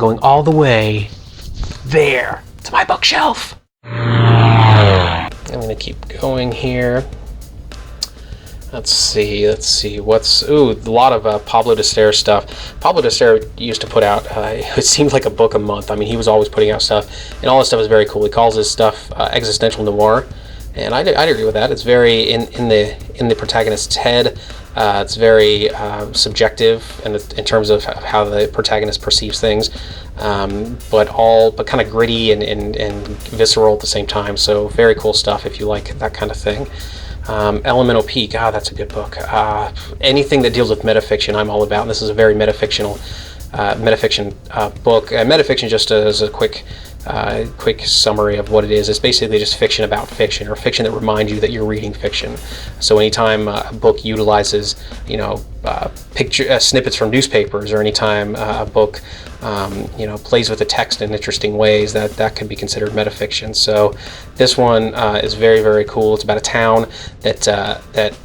going all the way there to my bookshelf. I'm going to keep going here. Let's see, a lot of Pablo D'Stair stuff. Pablo D'Stair used to put out, it seemed like a book a month. I mean, he was always putting out stuff, and all this stuff is very cool. He calls his stuff existential noir, and I'd agree with that. It's very in the protagonist's head. It's very subjective in terms of how the protagonist perceives things, but kind of gritty and visceral at the same time. So very cool stuff if you like that kind of thing. Elemental Peak, that's a good book. Anything that deals with metafiction, I'm all about. And this is a very metafiction book. Metafiction, just as a quick summary of what it is, it's basically just fiction about fiction, or fiction that reminds you that you're reading fiction. So anytime a book utilizes, picture snippets from newspapers, or anytime a book, plays with the text in interesting ways, that can be considered metafiction. So this one is very, very cool. It's about a town that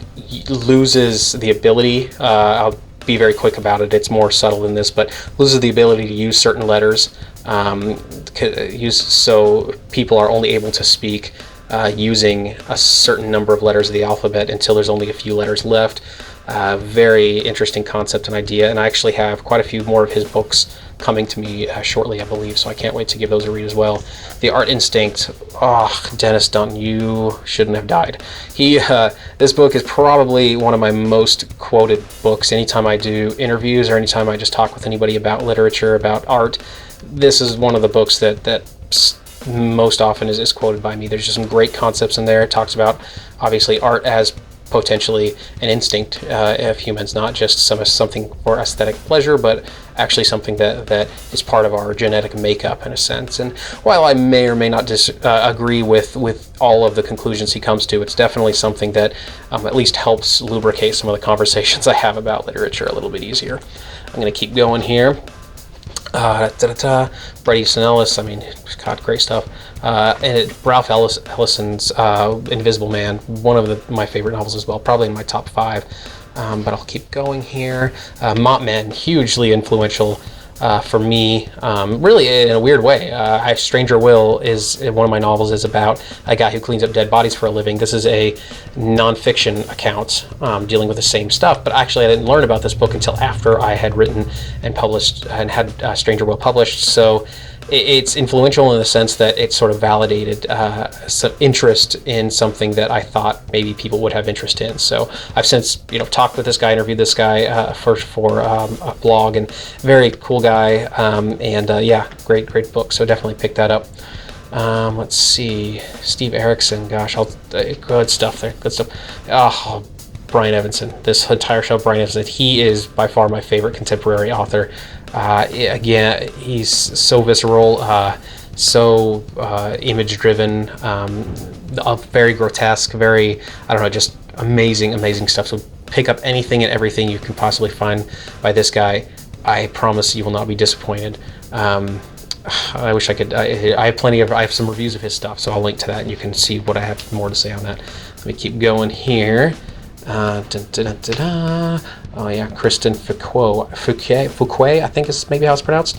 loses the ability. I'll be very quick about it. It's more subtle than this, but loses the ability to use certain letters. So people are only able to speak using a certain number of letters of the alphabet until there's only a few letters left. Very interesting concept and idea, and I actually have quite a few more of his books coming to me shortly, I believe, so I can't wait to give those a read as well. The Art Instinct, Denis Dutton, you shouldn't have died. This book is probably one of my most quoted books. Anytime I do interviews, or anytime I just talk with anybody about literature, about art, this is one of the books that most often is quoted by me. There's just some great concepts in there. It talks about, obviously, art as potentially an instinct of humans, not just something for aesthetic pleasure, but actually something that is part of our genetic makeup in a sense. And while I may or may not agree with all of the conclusions he comes to, it's definitely something that at least helps lubricate some of the conversations I have about literature a little bit easier. I'm going to keep going here. Bret Easton Ellis, God, great stuff. And Ralph Ellison's Invisible Man, one of my favorite novels as well, probably in my top 5. But I'll keep going here. Mop Men, hugely influential for me, really in a weird way. Stranger Will is one of my novels, is about a guy who cleans up dead bodies for a living. This is a non-fiction account dealing with the same stuff, but actually I didn't learn about this book until after I had written and published and had Stranger Will published. So it's influential in the sense that it sort of validated some interest in something that I thought maybe people would have interest in. So I've since talked with this guy, interviewed this guy for a blog, and very cool guy, great book. So definitely pick that up. Let's see, Steve Erickson, gosh, good stuff there, good stuff. Brian Evenson, this entire show, Brian Evenson, he is by far my favorite contemporary author. Again, he's so visceral, so image-driven, very grotesque, very, just amazing stuff. So pick up anything and everything you can possibly find by this guy. I promise you will not be disappointed. I wish I could. I have some reviews of his stuff, so I'll link to that, and you can see what I have more to say on that. Let me keep going here. Kristin Fouquet, I think is maybe how it's pronounced.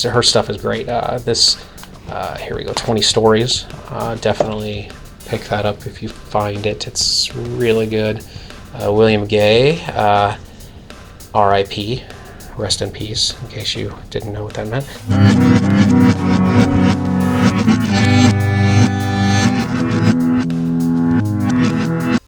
Her stuff is great. Here we go, 20 Stories. Definitely pick that up if you find it. It's really good. William Gay, R.I.P., rest in peace, in case you didn't know what that meant.